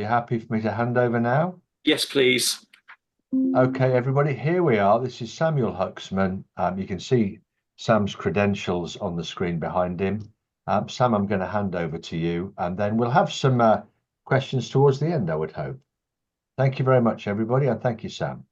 You happy for me to hand over now? Yes, please. Okay, everybody, here we are. This is Samuel Huczmann. You can see Sam's credentials on the screen behind him. Sam, I'm going to hand over to you, and then we'll have some questions towards the end, I would hope. Thank you very much, everybody, and thank you, Sam.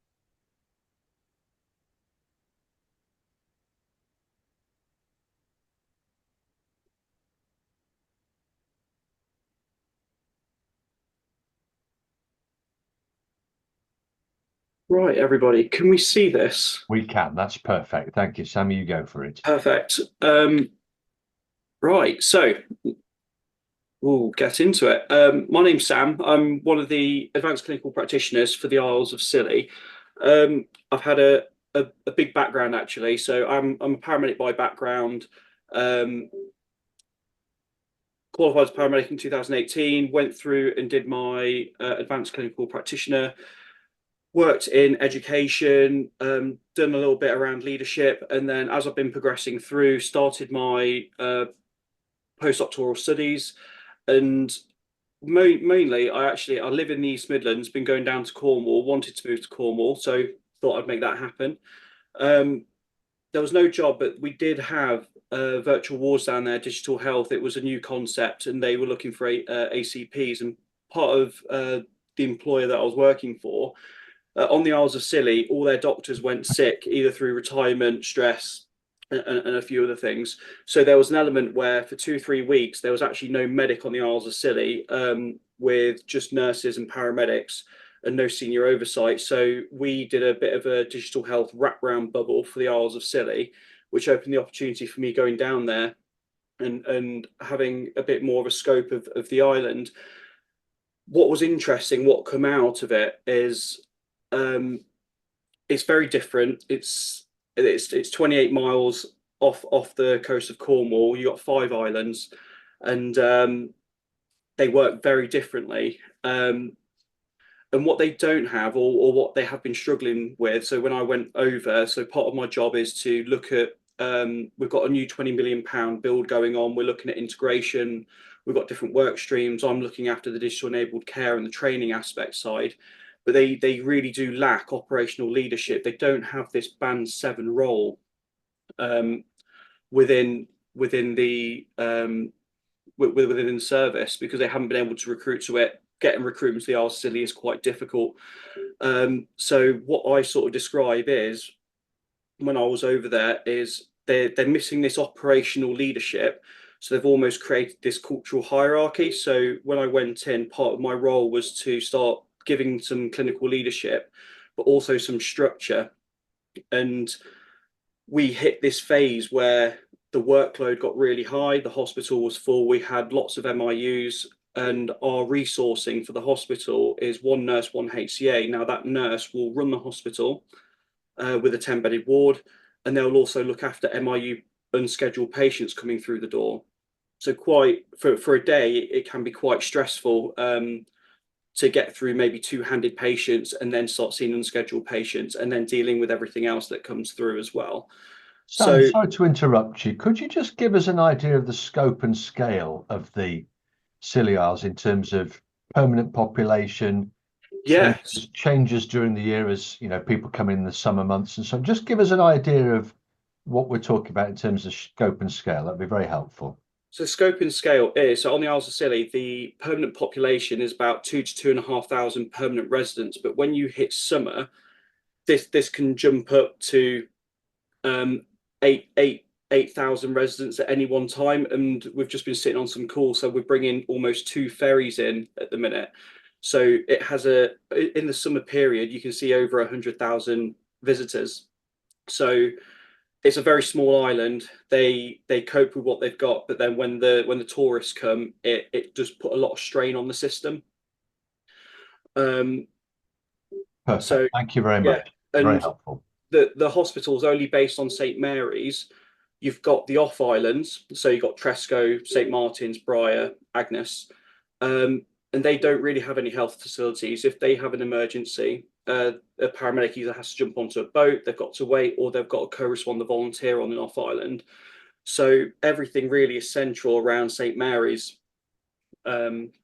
Right, everybody, can we see this? We can. That's perfect. Thank you, Sam. You go for it. Perfect. Right, so we'll get into it. My name's Sam. I'm one of the advanced clinical practitioners for the Isles of Scilly. I've had a big background actually. So I'm a paramedic by background. Qualified as a paramedic in 2018. Went through and did my advanced clinical practitioner. Worked in education, done a little bit around leadership, and then as I've been progressing through, started my postdoctoral studies. And mainly, I live in the East Midlands, been going down to Cornwall, wanted to move to Cornwall, so thought I'd make that happen. There was no job, but we did have virtual wards down there, digital health. It was a new concept, and they were looking for ACPs. And part of the employer that I was working for, on the Isles of Scilly, all their doctors went sick, either through retirement, stress, and a few other things. So there was an element where for 2 or 3 weeks, there was actually no medic on the Isles of Scilly, with just nurses and paramedics and no senior oversight. So we did a bit of a digital health wraparound bubble for the Isles of Scilly, which opened the opportunity for me going down there and having a bit more of a scope of the island. What was interesting, what come out of it is it's very different. It's 28 miles off the coast of Cornwall. You got 5 islands, and they work very differently. And what they don't have, or what they have been struggling with. So when I went over, so part of my job is to look at. We've got a new £20 million build going on. We're looking at integration. We've got different work streams. I'm looking after the digital enabled care and the training aspect side, but they really do lack operational leadership. They don't have this band 7 role within the within the service, because they haven't been able to recruit to it. Getting recruitment to the Isles of Scilly is quite difficult. So what I sort of describe is, when I was over there, is they're missing this operational leadership. So they've almost created this cultural hierarchy. So when I went in, part of my role was to start giving some clinical leadership, but also some structure. And we hit this phase where the workload got really high. The hospital was full. We had lots of MIUs, and our resourcing for the hospital is one nurse, one HCA. Now that nurse will run the hospital with a 10-bedded ward, and they'll also look after MIU unscheduled patients coming through the door. So quite for a day, it can be quite stressful to get through maybe two-handed patients and then start seeing unscheduled patients and then dealing with everything else that comes through as well. Sam, So sorry to interrupt you. Could you just give us an idea of the scope and scale of the Scilly Isles in terms of permanent population, yeah, changes during the year as people come in the summer months and so on? Just give us an idea of what we're talking about in terms of scope and scale. That'd be very helpful. so scope and scale is, so on the Isles of Scilly, the permanent population is about 2 to 2,500 permanent residents. But when you hit summer, this can jump up to um, 8,000 residents at any one time. And we've just been sitting on some calls, so we're bringing almost 2 ferries in at the minute. So it has in the summer period, you can see over 100,000 visitors. So it's a very small island. They cope with what they've got, but then when the tourists come, it does put a lot of strain on the system. Um, Perfect. so Thank you very yeah, much. Very and helpful. the hospital's only based on St Mary's. You've got the off islands, so you've got Tresco, St Martin's, Briar, Agnes, and they don't really have any health facilities. If they have an emergency, a paramedic either has to jump onto a boat, they've got to wait, or they've got to co-respond the volunteer on an off island. So everything really is central around St Mary's.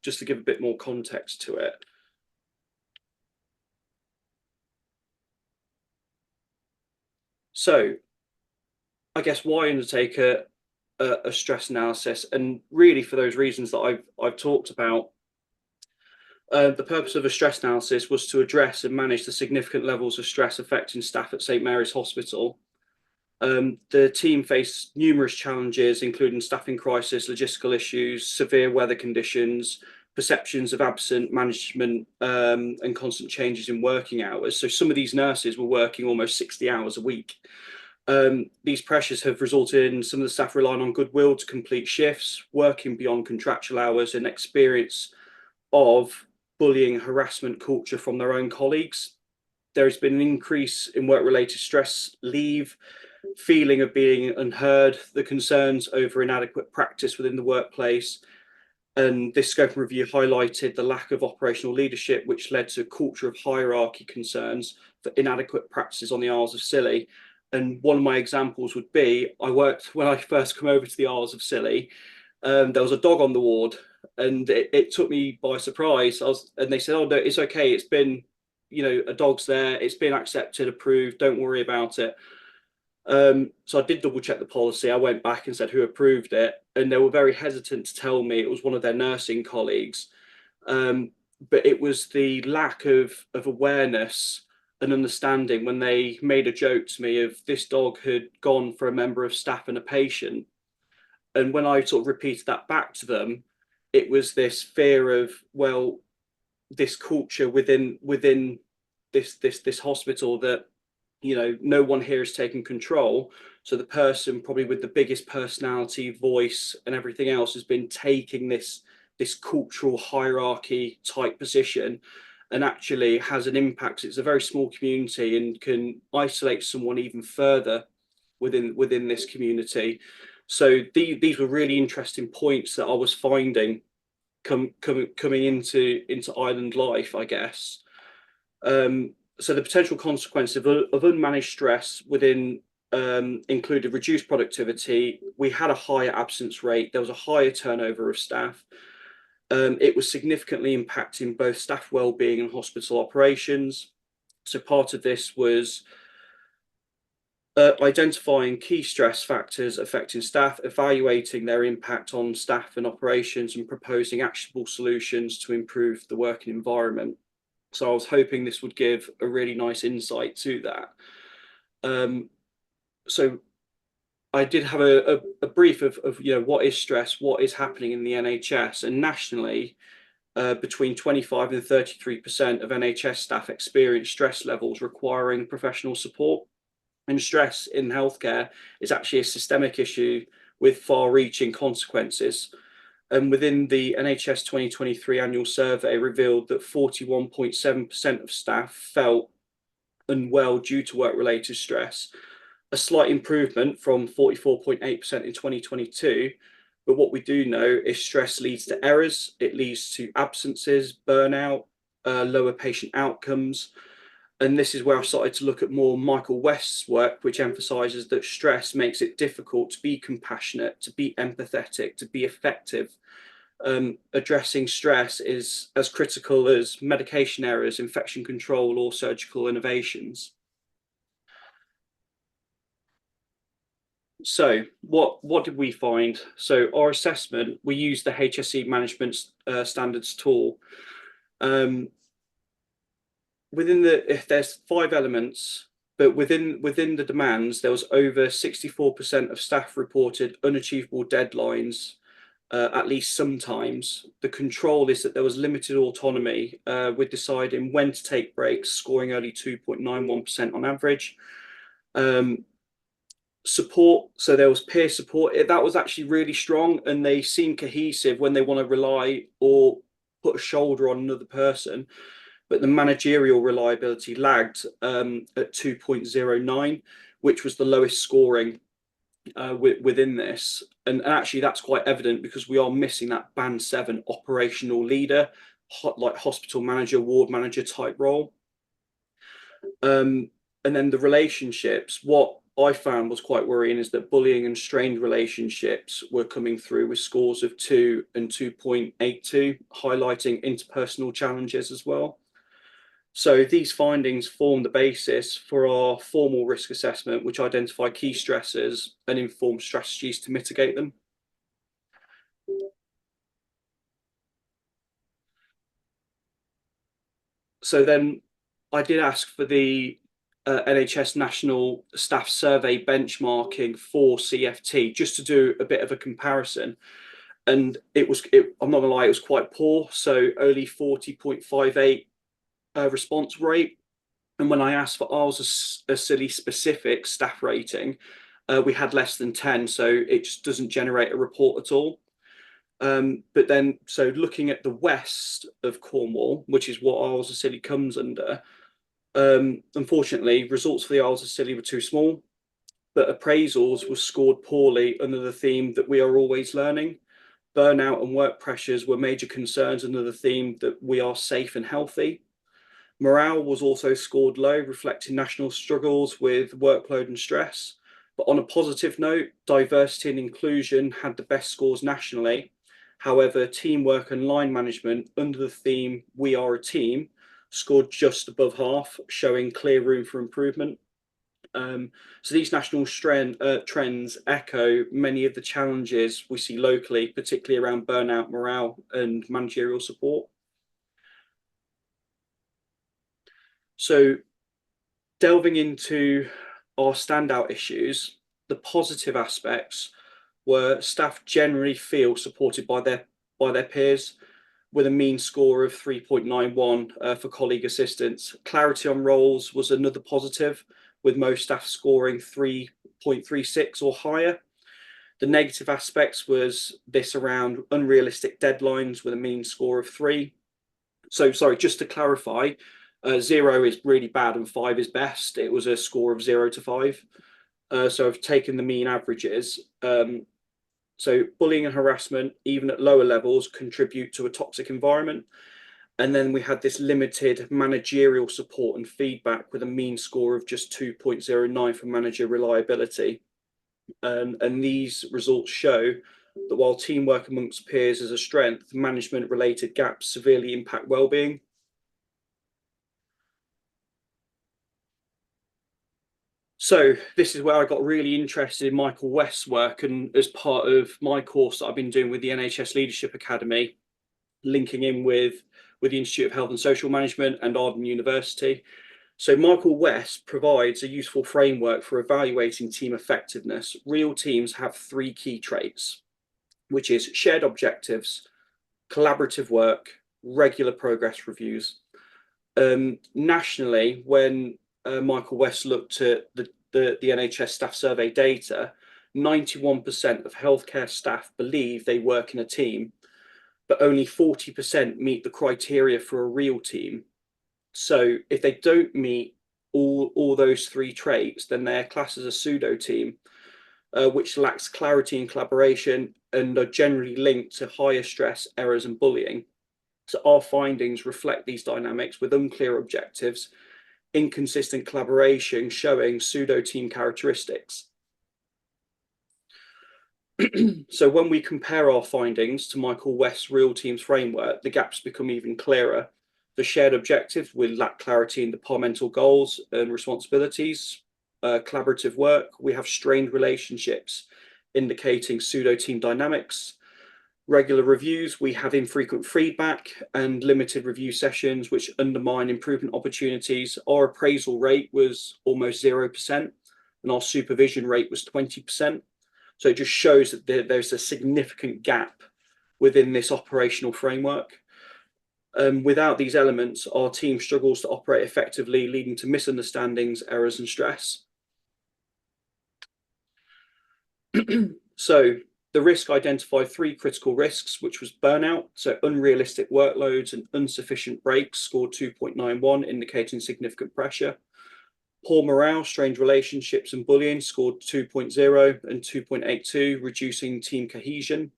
just to give a bit more context to it. So I guess why undertake a stress analysis? And really for those reasons that I've talked about. The purpose of a stress analysis was to address and manage the significant levels of stress affecting staff at St Mary's Hospital. The team faced numerous challenges, including staffing crisis, logistical issues, severe weather conditions, perceptions of absent management, and constant changes in working hours. So some of these nurses were working almost 60 hours a week. These pressures have resulted in some of the staff relying on goodwill to complete shifts, working beyond contractual hours, and experience of bullying, harassment culture from their own colleagues. There has been an increase in work-related stress, leave, feeling of being unheard, the concerns over inadequate practice within the workplace. And this scope and review highlighted the lack of operational leadership, which led to a culture of hierarchy concerns for inadequate practices on the Isles of Scilly. And one of my examples would be, when I first come over to the Isles of Scilly, there was a dog on the ward, and it took me by surprise. And they said, "Oh no, it's okay. It's been, a dog's there. It's been accepted, approved. Don't worry about it." So I did double check the policy. I went back and said who approved it, and they were very hesitant to tell me it was one of their nursing colleagues. But it was the lack of awareness and understanding when they made a joke to me of this dog had gone for a member of staff and a patient. And when I sort of repeated that back to them, it was this fear of, well, this culture within this hospital that, no one here is taking control. So the person probably with the biggest personality, voice, and everything else has been taking this cultural hierarchy type position, and actually has an impact. It's a very small community and can isolate someone even further within this community. So these were really interesting points that I was finding coming into island life, I guess. So the potential consequences of unmanaged stress within included reduced productivity. We had a higher absence rate. There was a higher turnover of staff. It was significantly impacting both staff well-being and hospital operations. So part of this was identifying key stress factors affecting staff, evaluating their impact on staff and operations, and proposing actionable solutions to improve the working environment. So I was hoping this would give a really nice insight to that. So I did have a brief of what is stress, what is happening in the NHS, and nationally, between 25 and 33% of NHS staff experience stress levels requiring professional support. And stress in healthcare is actually a systemic issue with far-reaching consequences. And within the NHS 2023 annual survey revealed that 41.7% of staff felt unwell due to work-related stress, a slight improvement from 44.8% in 2022. But what we do know is stress leads to errors, it leads to absences, burnout, lower patient outcomes. And this is where I started to look at more Michael West's work, which emphasizes that stress makes it difficult to be compassionate, to be empathetic, to be effective. Addressing stress is as critical as medication errors, infection control, or surgical innovations. So what did we find? So our assessment, we used the HSE management standards tool. There's 5 elements, but within the demands, there was over 64% of staff reported unachievable deadlines, at least sometimes. The control is that there was limited autonomy with deciding when to take breaks, scoring only 2.91% on average. Support, so there was peer support. That was actually really strong, and they seem cohesive when they want to rely or put a shoulder on another person. But the managerial reliability lagged at 2.09, which was the lowest scoring within this. And actually that's quite evident because we are missing that band 7 operational leader, like hospital manager, ward manager type role. And then the relationships, what I found was quite worrying is that bullying and strained relationships were coming through with scores of 2 and 2.82, highlighting interpersonal challenges as well. So these findings form the basis for our formal risk assessment, which identify key stressors and inform strategies to mitigate them. So then I did ask for the NHS National Staff Survey benchmarking for CFT, just to do a bit of a comparison. And I'm not gonna lie, it was quite poor. So only 40.58 response rate. And when I asked for IHSCM specific staff rating, we had less than 10. So it just doesn't generate a report at all. But then, so looking at the west of Cornwall, which is what IHSCM comes under, unfortunately, results for the IHSCM were too small, but appraisals were scored poorly under the theme that we are always learning. Burnout and work pressures were major concerns under the theme that we are safe and healthy. Morale was also scored low, reflecting national struggles with workload and stress. But on a positive note, diversity and inclusion had the best scores nationally. However, teamwork and line management under the theme "We are a team" scored just above half, showing clear room for improvement. So these national trends echo many of the challenges we see locally, particularly around burnout, morale, and managerial support. So delving into our standout issues, the positive aspects were staff generally feel supported by their peers, with a mean score of 3.91 for colleague assistants. Clarity on roles was another positive, with most staff scoring 3.36 or higher. The negative aspects was this around unrealistic deadlines with a mean score of 3. So sorry, just to clarify, 0 is really bad and 5 is best. It was a score of 0 to 5. So I've taken the mean averages. So bullying and harassment, even at lower levels, contribute to a toxic environment. And then we had this limited managerial support and feedback with a mean score of just 2.09 for manager reliability. And these results show that while teamwork amongst peers is a strength, management-related gaps severely impact well-being. So this is where I got really interested in Michael West's work, and as part of my course that I've been doing with the NHS Leadership Academy, linking in with the Institute of Health and Social Management and Arden University. So Michael West provides a useful framework for evaluating team effectiveness. Real teams have 3 key traits, which is shared objectives, collaborative work, regular progress reviews. Nationally, when Michael West looked at the NHS staff survey data, 91% of healthcare staff believe they work in a team, but only 40% meet the criteria for a real team. So if they don't meet all those 3 traits, then they're classed as a pseudo team, which lacks clarity and collaboration and are generally linked to higher stress, errors, and bullying. So our findings reflect these dynamics with unclear objectives, inconsistent collaboration, showing pseudo team characteristics. So when we compare our findings to Michael West's Real Teams framework, the gaps become even clearer. The shared objectives will lack clarity in departmental goals and responsibilities. Collaborative work, we have strained relationships, indicating pseudo team dynamics. Regular reviews, we have infrequent feedback and limited review sessions, which undermine improvement opportunities. Our appraisal rate was almost 0%, and our supervision rate was 20%. So it just shows that there's a significant gap within this operational framework. Without these elements, our team struggles to operate effectively, leading to misunderstandings, errors, and stress. So the risk identified 3 critical risks, which was burnout, so unrealistic workloads and insufficient breaks, scored 2.91, indicating significant pressure. Poor morale, strained relationships, and bullying scored 2.0 and 2.82, reducing team cohesion.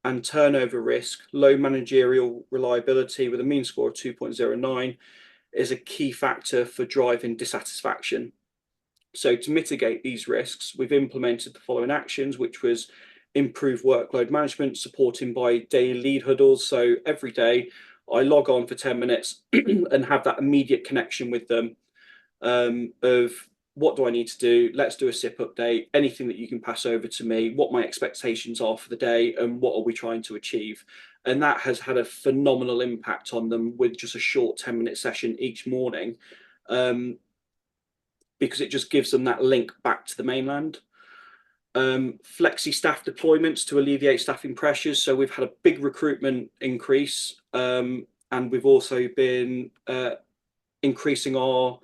And turnover risk, low managerial reliability with a mean score of 2.09, is a key factor for driving dissatisfaction. So to mitigate these risks, we've implemented the following actions, which was improve workload management, supporting by daily lead huddles. So every day I log on for 10 minutes and have that immediate connection with them of what do I need to do? Let's do a SIP update, anything that you can pass over to me, what my expectations are for the day, and what are we trying to achieve. And that has had a phenomenal impact on them with just a short 10-minute session each morning, because it just gives them that link back to the mainland. Flexi staff deployments to alleviate staffing pressures. So we've had a big recruitment increase, and we've also been increasing our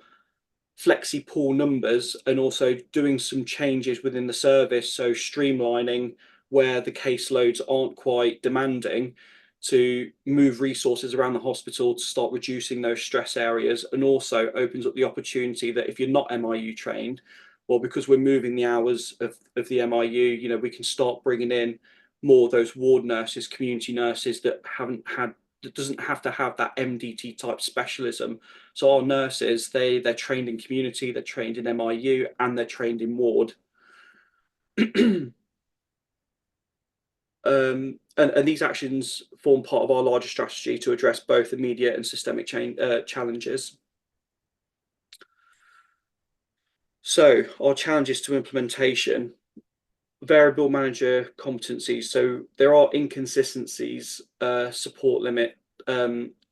flexi pool numbers and also doing some changes within the service. So streamlining where the caseloads aren't quite demanding to move resources around the hospital to start reducing those stress areas, and also opens up the opportunity that if you're not MIU trained, well, because we're moving the hours of the MIU, we can start bringing in more of those ward nurses, community nurses that doesn't have to have that MDT type specialism. So our nurses, they're trained in community, they're trained in MIU, and they're trained in ward. And these actions form part of our larger strategy to address both immediate and systemic challenges. So our challenges to implementation: variable manager competencies. So there are inconsistencies,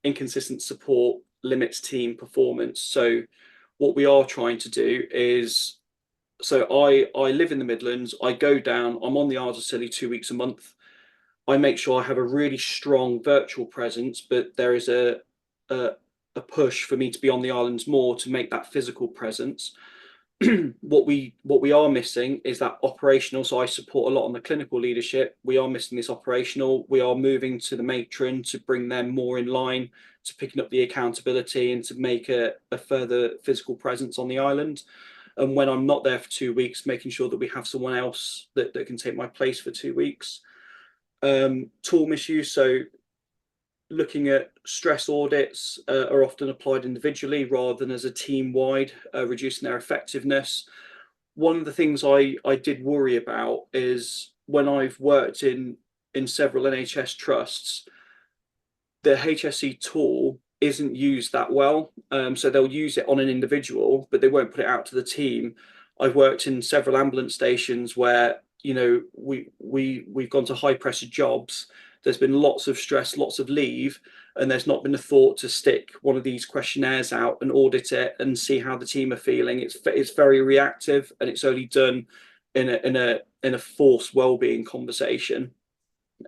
inconsistent support limits team performance. So what we are trying to do is, so I live in the Midlands, I go down, I'm on the Isles of Scilly 2 weeks a month. I make sure I have a really strong virtual presence, but there is a push for me to be on the islands more to make that physical presence. What we are missing is that operational. So I support a lot on the clinical leadership. We are missing this operational. We are moving to the matron to bring them more in line to picking up the accountability and to make a further physical presence on the island. And when I'm not there for 2 weeks, making sure that we have someone else that can take my place for 2 weeks. Tool misuse. So looking at stress audits are often applied individually rather than as a team-wide, reducing their effectiveness. One of the things I did worry about is when I've worked in several NHS trusts, the HSE tool isn't used that well. So they'll use it on an individual, but they won't put it out to the team. I've worked in several ambulance stations where we've gone to high pressure jobs. There's been lots of stress, lots of leave, and there's not been a thought to stick one of these questionnaires out and audit it and see how the team are feeling. It's very reactive, and it's only done in a forced wellbeing conversation.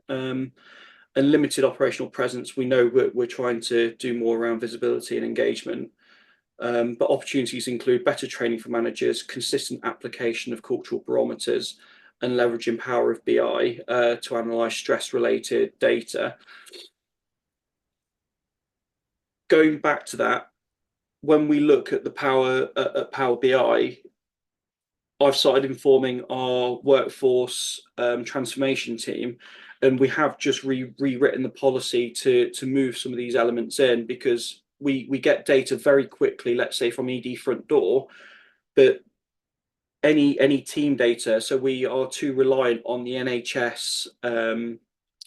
And limited operational presence. We know we're trying to do more around visibility and engagement. But opportunities include better training for managers, consistent application of cultural barometers, and leveraging power of BI to analyze stress-related data. Going back to that, when we look at the Power BI, I've started informing our workforce transformation team, and we have just rewritten the policy to move some of these elements in, because we get data very quickly, let's say from ED front door, but any team data. So we are too reliant on the NHS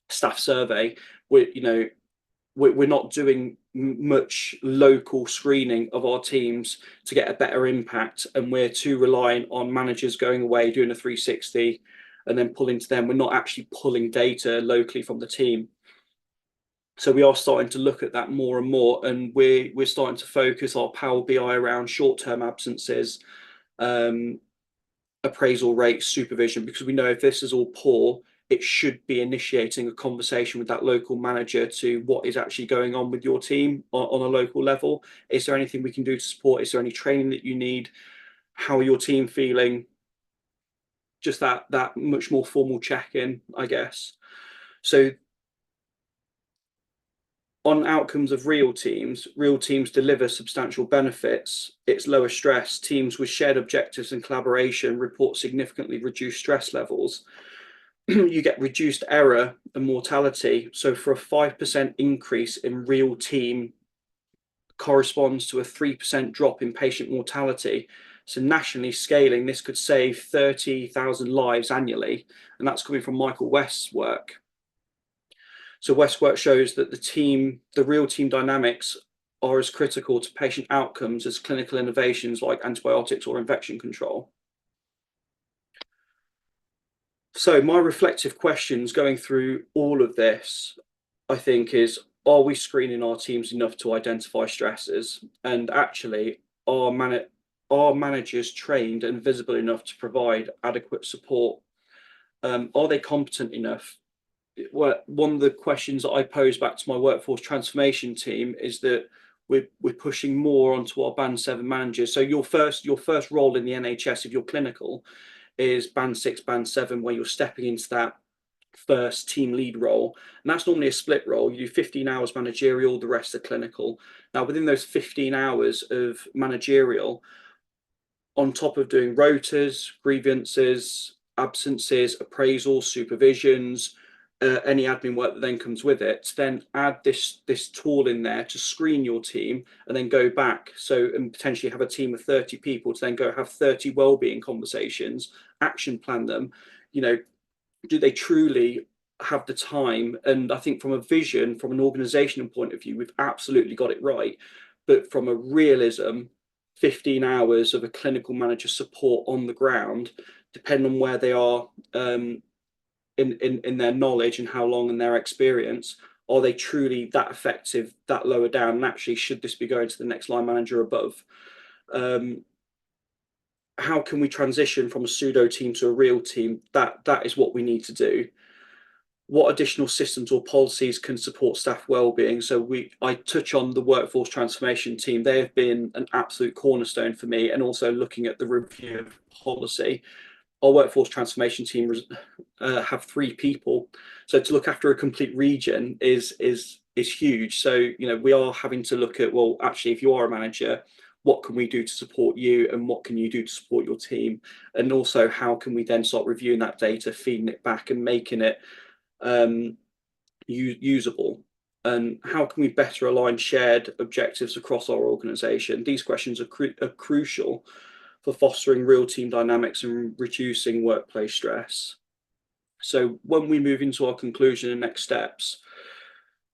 staff survey. We're not doing much local screening of our teams to get a better impact, and we're too reliant on managers going away doing a 360 and then pulling to them. We're not actually pulling data locally from the team. So we are starting to look at that more and more, and we're starting to focus our Power BI around short-term absences, appraisal rates, supervision, because we know if this is all poor, it should be initiating a conversation with that local manager to what is actually going on with your team on a local level. Is there anything we can do to support? Is there any training that you need? How are your team feeling? Just that much more formal check-in, I guess. So on outcomes of real teams deliver substantial benefits. It's lower stress. Teams with shared objectives and collaboration report significantly reduced stress levels. You get reduced error and mortality. So for a 5% increase in real team corresponds to a 3% drop in patient mortality. So nationally scaling, this could save 30,000 lives annually, and that's coming from Michael West's work. So West's work shows that the real team dynamics are as critical to patient outcomes as clinical innovations like antibiotics or infection control. So my reflective questions going through all of this, I think, is, are we screening our teams enough to identify stresses? And actually, are managers trained and visible enough to provide adequate support? Are they competent enough? Well, one of the questions that I pose back to my workforce transformation team is that we're pushing more onto our band 7 managers. So your first role in the NHS, if you're clinical, is band 6, band 7, where you're stepping into that first team lead role. And that's normally a split role. You do 15 hours managerial, the rest are clinical. Now, within those 15 hours of managerial, on top of doing rotas, grievances, absences, appraisals, supervisions, any admin work that then comes with it, to then add this tool in there to screen your team and then go back. So, and potentially have a team of 30 people to then go have 30 wellbeing conversations, action plan them. You know, do they truly have the time? And I think from a vision, from an organizational point of view, we've absolutely got it right. But from a realism, 15 hours of a clinical manager support on the ground, depending on where they are in their knowledge and how long in their experience, are they truly that effective, that lower down? And actually, should this be going to the next line manager above? How can we transition from a pseudo team to a real team? That is what we need to do. What additional systems or policies can support staff wellbeing? So I touch on the workforce transformation team. They have been an absolute cornerstone for me, and also looking at the review of policy. Our workforce transformation team have 3 people, so to look after a complete region is huge. So, you know, we are having to look at, well, actually, if you are a manager, what can we do to support you, and what can you do to support your team? And also, how can we then start reviewing that data, feeding it back and making it usable? And how can we better align shared objectives across our organization? These questions are crucial for fostering real team dynamics and reducing workplace stress. So when we move into our conclusion and next steps,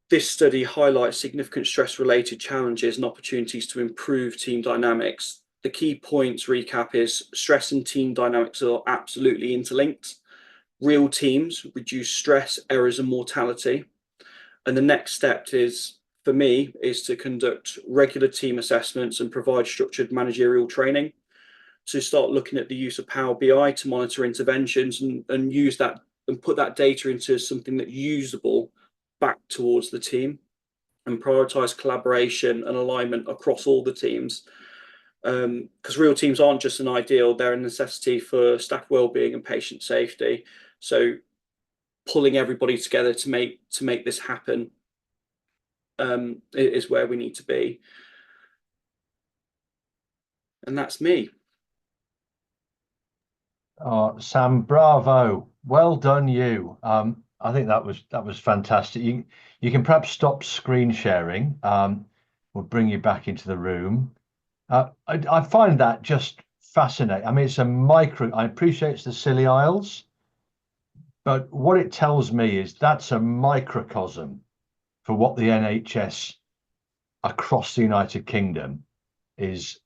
this study highlights significant stress-related challenges and opportunities to improve team dynamics. The key points recap is stress and team dynamics are absolutely interlinked. Real teams reduce stress, errors, and mortality. And the next step is, for me, is to conduct regular team assessments and provide structured managerial training, to start looking at the use of Power BI to monitor interventions and use that and put that data into something that's usable back towards the team, and prioritize collaboration and alignment across all the teams. Because real teams aren't just an ideal, they're a necessity for staff wellbeing and patient safety. So pulling everybody together to make this happen is where we need to be. And that's me. Oh, Sam, bravo. Well done, you. I think that was fantastic. You can perhaps stop screen sharing. We'll bring you back into the room. I find that just fascinating. I mean, it's a micro. I appreciate it's the Scilly Isles, but what it tells me is that's a microcosm for what the NHS across the United Kingdom is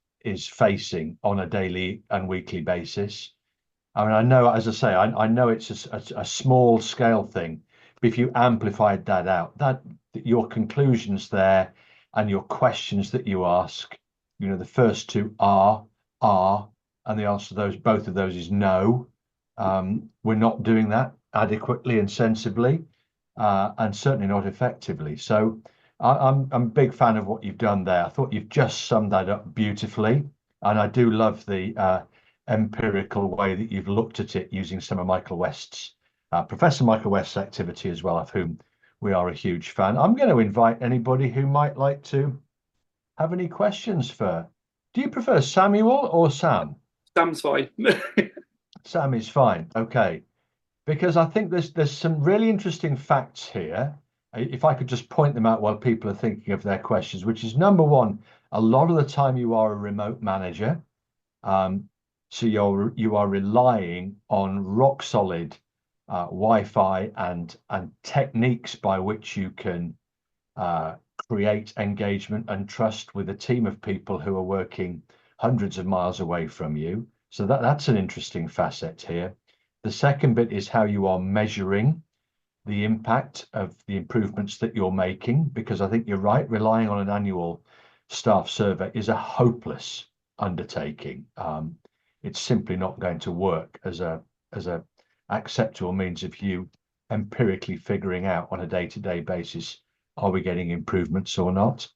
facing on a daily and weekly basis. I mean, I know, as I say, I know it's a small scale thing, but if you amplified that out, that your conclusions there and your questions that you ask, you know, the first 2 are, and the answer to those, both of those, is no. We're not doing that adequately and sensibly, and certainly not effectively. So I'm a big fan of what you've done there. I thought you've just summed that up beautifully, and I do love the empirical way that you've looked at it using some of Michael West's, Professor Michael West's activity as well, of whom we are a huge fan. I'm going to invite anybody who might like to have any questions for. Do you prefer Samuel or Sam? Sam's fine. Sam is fine. Okay. Because I think there's some really interesting facts here. If I could just point them out while people are thinking of their questions, which is, number one, a lot of the time you are a remote manager. So you are relying on rock solid Wi-Fi and techniques by which you can create engagement and trust with a team of people who are working hundreds of miles away from you. So that's an interesting facet here. The second bit is how you are measuring the impact of the improvements that you're making, because I think you're right, relying on an annual staff survey is a hopeless undertaking. It's simply not going to work as a acceptable means of you empirically figuring out on a day-to-day basis, are we getting improvements or not?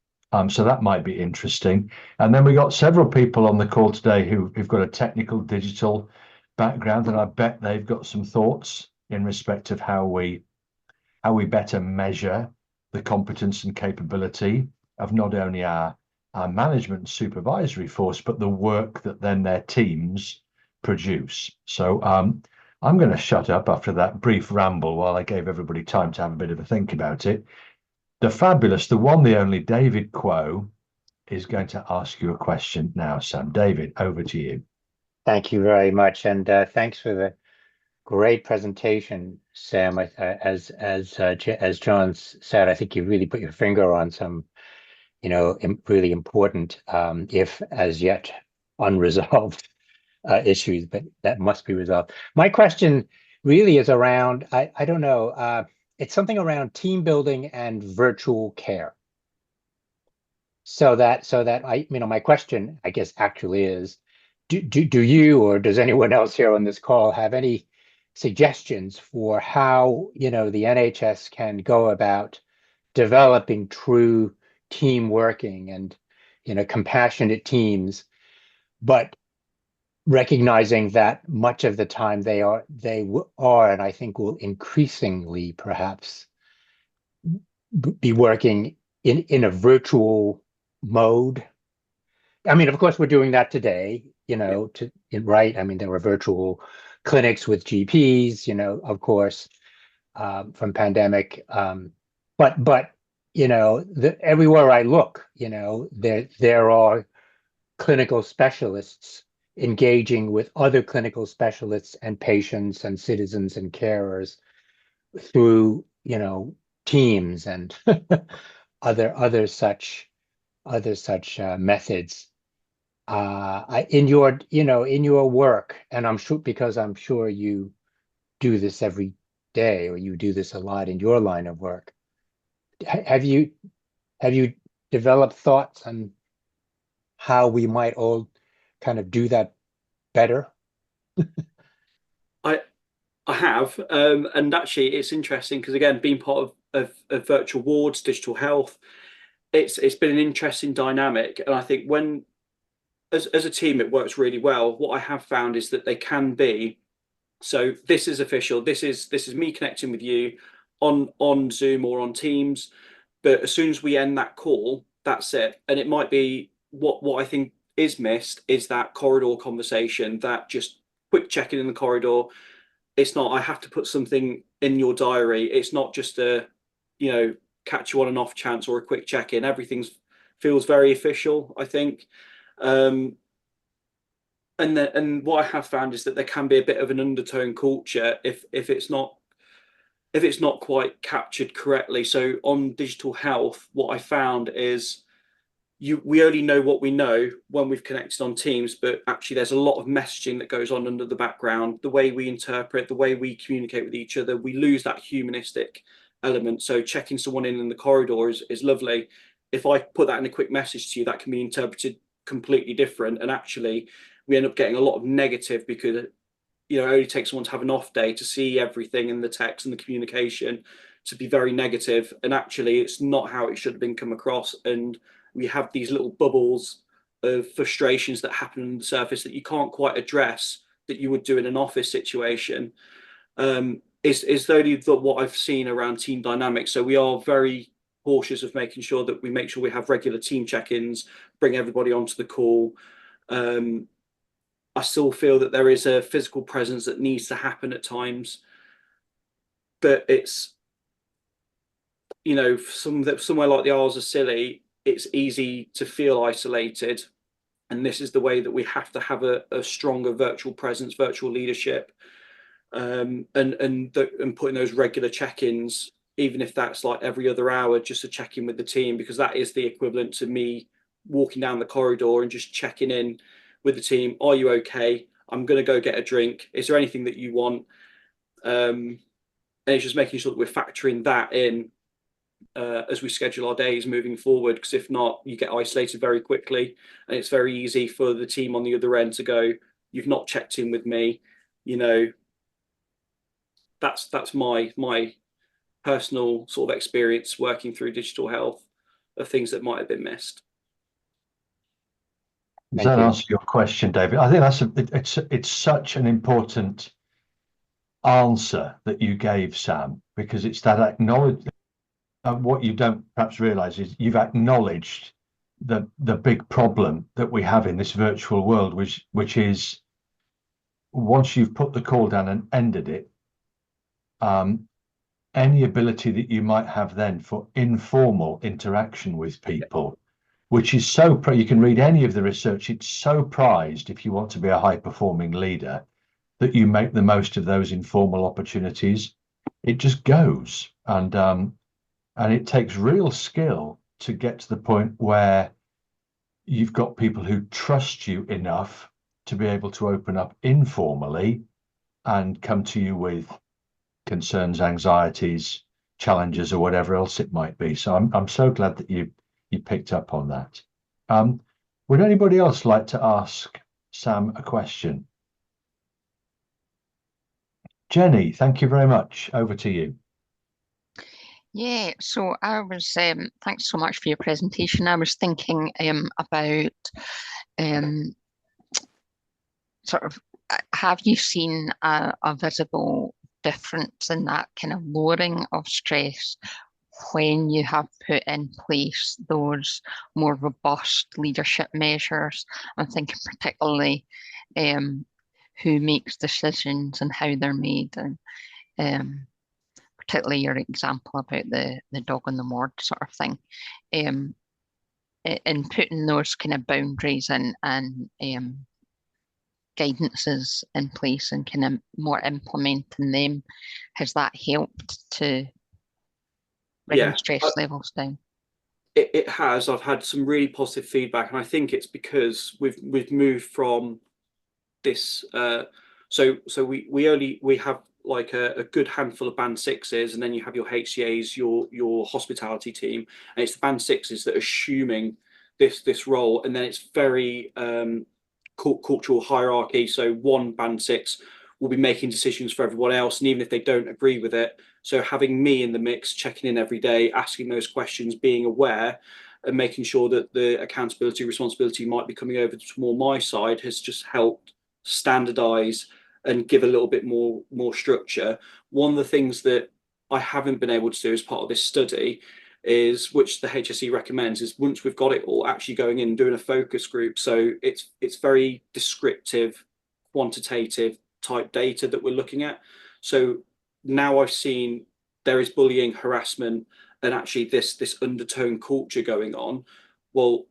So that might be interesting. And then we got several people on the call today who've got a technical digital background, and I bet they've got some thoughts in respect of how we better measure the competence and capability of not only our management and supervisory force, but the work that then their teams produce. So I'm going to shut up after that brief ramble while I gave everybody time to have a bit of a think about it. The fabulous, the one, the only David Quo is going to ask you a question now, Sam. David, over to you. Thank you very much, and thanks for the great presentation, Sam. As John said, I think you really put your finger on some, really important, if as yet unresolved, issues, but that must be resolved. My question really is around, I don't know, it's something around team building and virtual care. So that my question, I guess, actually is, do you or does anyone else here on this call have any suggestions for how the NHS can go about developing true team working and compassionate teams, but recognizing that much of the time they are and I think will increasingly perhaps be working in a virtual mode. I mean, of course, we're doing that today, right? I mean, there were virtual clinics with GPs, of course, from pandemic. But everywhere I look, there are clinical specialists engaging with other clinical specialists and patients and citizens and carers through, teams and other such methods. In your work, and I'm sure you do this every day, or you do this a lot in your line of work. Have you developed thoughts on how we might all kind of do that better? I have, and actually it's interesting because, again, being part of virtual wards, digital health, it's been an interesting dynamic, and I think when as a team it works really well. What I have found is that they can be, so this is official, this is me connecting with you on Zoom or on Teams, but as soon as we end that call, that's it. And it might be what I think is missed is that corridor conversation, that just quick check-in in the corridor. It's not, I have to put something in your diary. It's not just a, catch you on an off chance or a quick check-in. Everything feels very official, I think. And what I have found is that there can be a bit of an undertone culture if it's not quite captured correctly. So on digital health, what I found is we only know what we know when we've connected on Teams, but actually there's a lot of messaging that goes on under the background, the way we interpret, the way we communicate with each other. We lose that humanistic element. So checking someone in the corridor is lovely. If I put that in a quick message to you, that can be interpreted completely different, and actually we end up getting a lot of negative because it only takes someone to have an off day to see everything in the text and the communication to be very negative, and actually it's not how it should have been come across. And we have these little bubbles of frustrations that happen on the surface that you can't quite address that you would do in an office situation. Is only what I've seen around team dynamics. So we are very cautious of making sure that we make sure we have regular team check-ins, bring everybody onto the call. I still feel that there is a physical presence that needs to happen at times, but it's, somewhere like the Isles of Scilly, it's easy to feel isolated And this is the way that we have to have a stronger virtual presence, virtual leadership, and putting those regular check-ins, even if that's like every other hour, just to check in with the team, because that is the equivalent to me walking down the corridor and just checking in with the team. Are you okay? I'm going to go get a drink. Is there anything that you want? And it's just making sure that we're factoring that in as we schedule our days moving forward, because if not, you get isolated very quickly, and it's very easy for the team on the other end to go, you've not checked in with me. You know, that's my personal sort of experience working through digital health of things that might have been missed. Does that answer your question, David? I think it's such an important answer that you gave, Sam, because it's that acknowledge. What you don't perhaps realize is you've acknowledged the big problem that we have in this virtual world, which is once you've put the call down and ended it, any ability that you might have then for informal interaction with people, which is so you can read any of the research, it's so prized if you want to be a high performing leader, that you make the most of those informal opportunities. It just goes, and it takes real skill to get to the point where you've got people who trust you enough to be able to open up informally and come to you with concerns, anxieties, challenges, or whatever else it might be. So I'm so glad that you picked up on that. Would anybody else like to ask Sam a question? Jenny, thank you very much. Over to you. Yeah, so I was, thanks so much for your presentation. I was thinking about sort of, have you seen a visible difference in that kind of lowering of stress when you have put in place those more robust leadership measures? I'm thinking particularly who makes decisions and how they're made, and particularly your example about the dog on the ward sort of thing, in putting those kind of boundaries and guidances in place and kind of more implementing them, has that helped to bring stress levels down? It has. I've had some really positive feedback, and I think it's because we've moved from this. So we have like a good handful of band sixes, and then you have your HCAs, your hospitality team, and it's the band sixes that are assuming this role, and then it's very cultural hierarchy. So one band six will be making decisions for everyone else, and even if they don't agree with it, so having me in the mix, checking in every day, asking those questions, being aware, and making sure that the accountability, responsibility might be coming over to more my side, has just helped standardize and give a little bit more structure. One of the things that I haven't been able to do as part of this study is, which the HSE recommends, is once we've got it all, actually going in and doing a focus group. So it's very descriptive, quantitative type data that we're looking at. So now I've seen there is bullying, harassment, and actually this undertone culture going on. Well,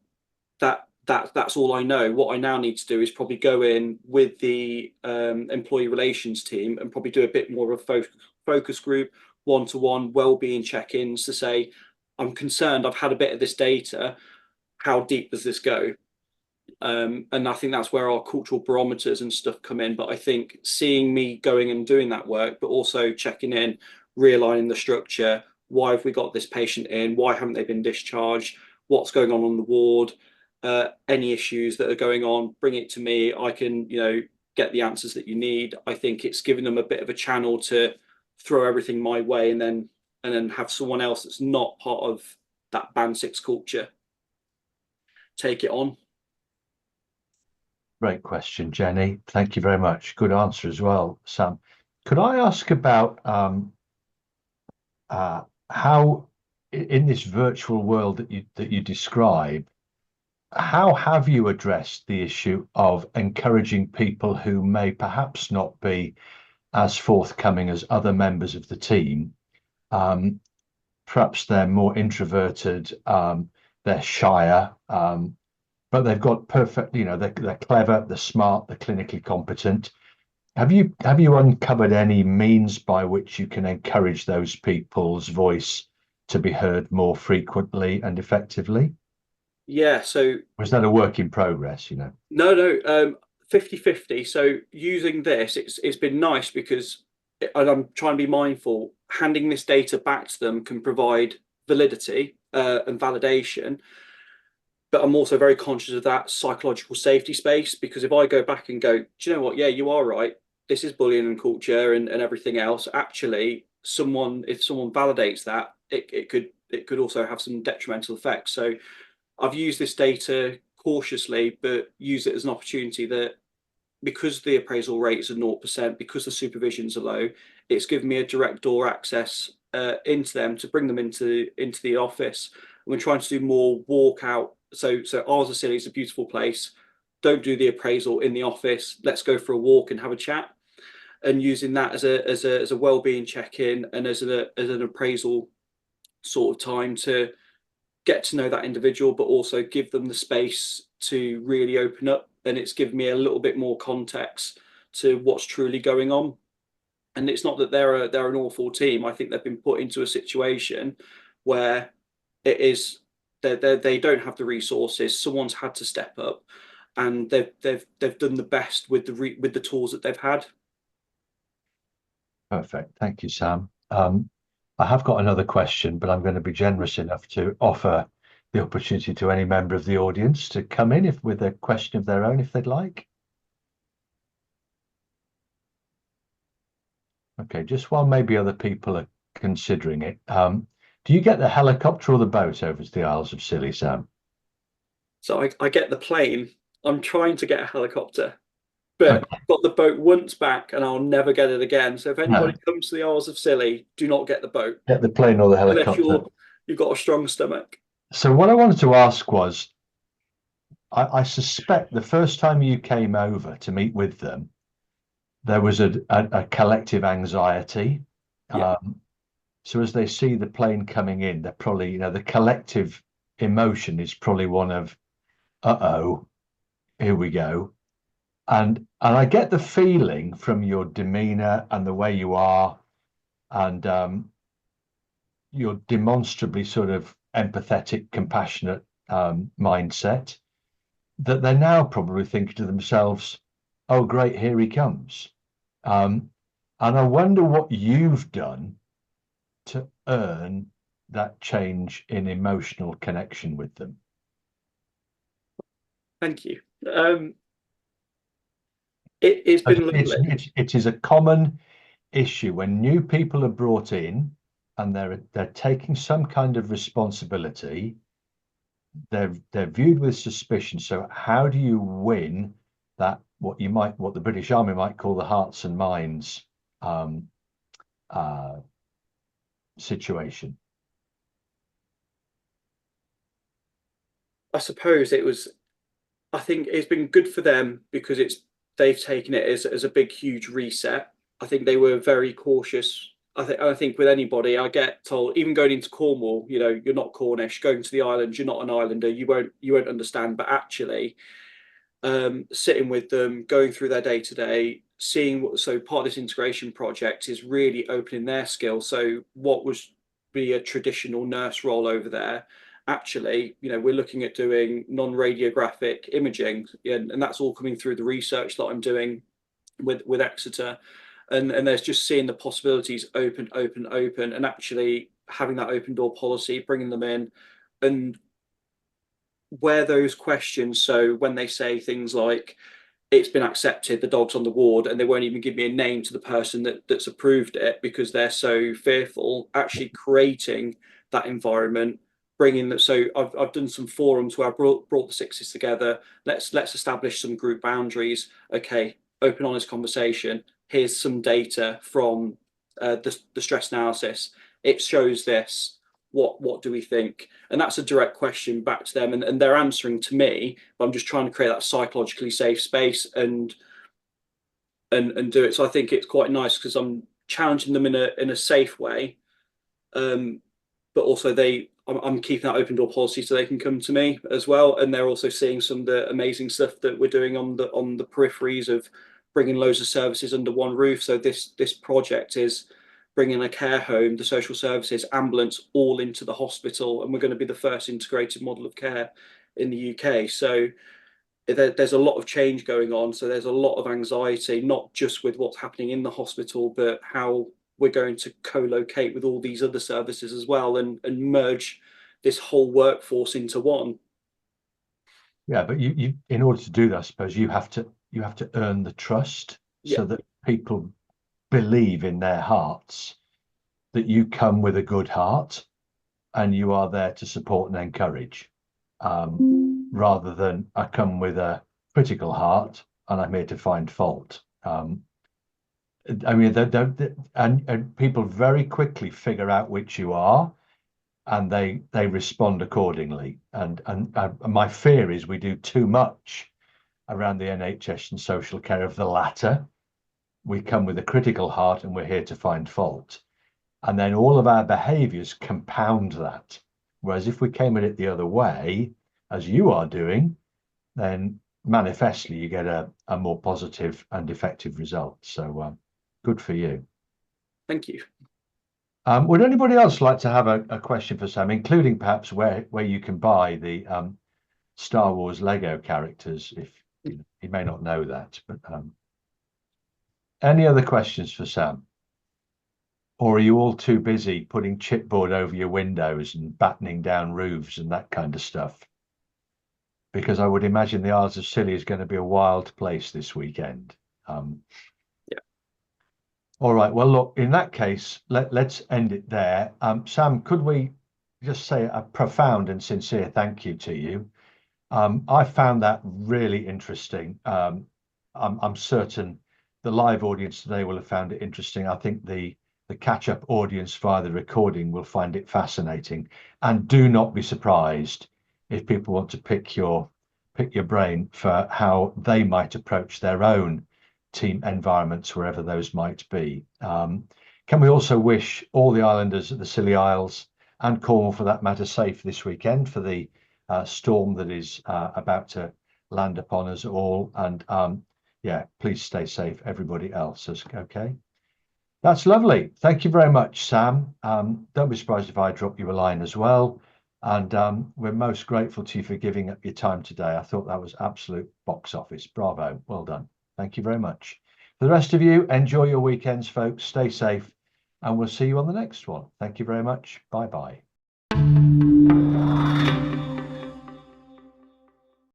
that's all I know. What I now need to do is probably go in with the employee relations team and probably do a bit more of a focus group, one-to-one well-being check-ins to say, I'm concerned, I've had a bit of this data, how deep does this go? And I think that's where our cultural barometers and stuff come in. But I think seeing me going and doing that work, but also checking in, realigning the structure, why have we got this patient in? Why haven't they been discharged? What's going on the ward? Any issues that are going on, bring it to me. I can, get the answers that you need. I think it's given them a bit of a channel to throw everything my way, and then have someone else that's not part of that band six culture take it on. Great question, Jenny. Thank you very much. Good answer as well, Sam. Could I ask about how, in this virtual world that you describe, how have you addressed the issue of encouraging people who may perhaps not be as forthcoming as other members of the team? Perhaps they're more introverted, they're shyer, but they've got perfect, you know, they're clever, they're smart, they're clinically competent. Have you uncovered any means by which you can encourage those people's voice to be heard more frequently and effectively? Yeah, so Was that a work in progress, you know? no, 50-50. So using this, it's been nice because, and I'm trying to be mindful, handing this data back to them can provide validity and validation. But I'm also very conscious of that psychological safety space, because if I go back and go, do you know what? Yeah, you are right. This is bullying and culture and everything else. Actually, if someone validates that, it could also have some detrimental effects. So I've used this data cautiously, but use it as an opportunity that, because the appraisal rates are 0%, because the supervisions are low, it's given me a direct door access into them, to bring them into the office. And we're trying to do more walkout. So HSE is a beautiful place. Don't do the appraisal in the office. Let's go for a walk and have a chat. And using that as a well-being check-in and as an appraisal sort of time to get to know that individual, but also give them the space to really open up. And it's given me a little bit more context to what's truly going on. And it's not that they're an awful team. I think they've been put into a situation where it is they don't have the resources. Someone's had to step up, and they've done the best with the tools that they've had. Perfect. Thank you, Sam. I have got another question, but I'm going to be generous enough to offer the opportunity to any member of the audience to come in with a question of their own, if they'd like. Okay, just while maybe other people are considering it, do you get the helicopter or the boat over to the Isles of Scilly, Sam? So I get the plane. I'm trying to get a helicopter, but Okay. I've got the boat once back and I'll never get it again. So if anybody No, comes to the Isles of Scilly, do not get the boat get the plane or the unless helicopter. you've got a strong stomach. So what I wanted to ask was, I suspect the first time you came over to meet with them, there was a collective anxiety. Yeah. So as they see the plane coming in, they're probably, you know, the collective emotion is probably one of, uh-oh, here we go. And I get the feeling from your demeanor and the way you are, and your demonstrably sort of empathetic, compassionate mindset, that they're now probably thinking to themselves, oh, great, here he comes. And I wonder what you've done to earn that change in emotional connection with them. Thank you. It's been lovely. It is a common issue when new people are brought in and they're taking some kind of responsibility. They're viewed with suspicion. So how do you win that, what the British Army might call the hearts and minds situation? I suppose I think it's been good for them because they've taken it as a big, huge reset. I think they were very cautious. I think with anybody, I get told, even going into Cornwall, you know, you're not Cornish. Going to the islands, you're not an islander. You won't understand. But actually, sitting with them, going through their day to day, seeing so part of this integration project is really opening their skills. So what was be a traditional nurse role over there, actually, you know, we're looking at doing non-radiographic imaging, and that's all coming through the research that I'm doing with Exeter, and there's just seeing the possibilities open, and actually having that open door policy, bringing them in, and where those questions. So when they say things like, it's been accepted, the dog's on the ward, and they won't even give me a name to the person that's approved it because they're so fearful, actually creating that environment, bringing that. So I've done some forums where I brought the sixes together. Let's establish some group boundaries. Okay, open, honest conversation. Here's some data from the stress analysis. It shows this. What do we think? And that's a direct question back to them, and they're answering to me, but I'm just trying to create that psychologically safe space and do it. So I think it's quite nice because I'm challenging them in a safe way, but also I'm keeping that open door policy so they can come to me as well, and they're also seeing some of the amazing stuff that we're doing on the peripheries of bringing loads of services under one roof. So this project is bringing a care home, the social services, ambulance, all into the hospital, and we're going to be the first integrated model of care in the UK. So there's a lot of change going on. So there's a lot of anxiety, not just with what's happening in the hospital, but how we're going to co-locate with all these other services as well, and merge this whole workforce into one. Yeah, but you in order to do that, I suppose you have to earn the trust, so that people believe in their hearts that you come with a good heart and you are there to support and encourage, rather than I come with a critical heart and I'm here to find fault. I mean, and people very quickly figure out which you are, and they respond accordingly. And my fear is we do too much around the NHS and social care of the latter. We come with a critical heart and we're here to find fault. And then all of our behaviours compound that. Whereas if we came at it the other way, as you are doing, then manifestly you get a more positive and effective result. So good for you. Thank you. Would anybody else like to have a question for Sam, including perhaps where you can buy the Star Wars Lego characters, if you may not know that, but any other questions for Sam? Or are you all too busy putting chipboard over your windows and battening down roofs and that kind of stuff? Because I would imagine the Isles of Scilly is going to be a wild place this weekend. Yeah. All right. Well, look, in that case, let's end it there. Sam, could we just say a profound and sincere thank you to you? I found that really interesting. I'm certain the live audience today will have found it interesting. I think the catch-up audience via the recording will find it fascinating. And do not be surprised if people want to pick your brain for how they might approach their own team environments, wherever those might be. Can we also wish all the islanders at the Scilly Isles and Cornwall, for that matter, safe this weekend for the storm that is about to land upon us all? And yeah, please stay safe, everybody else. Okay. That's lovely. Thank you very much, Sam. Don't be surprised if I drop you a line as well. And we're most grateful to you for giving up your time today. I thought that was absolute box office. Bravo. Well done. Thank you very much. For the rest of you, enjoy your weekends, folks. Stay safe, and we'll see you on the next one. Thank you very much. Bye-bye.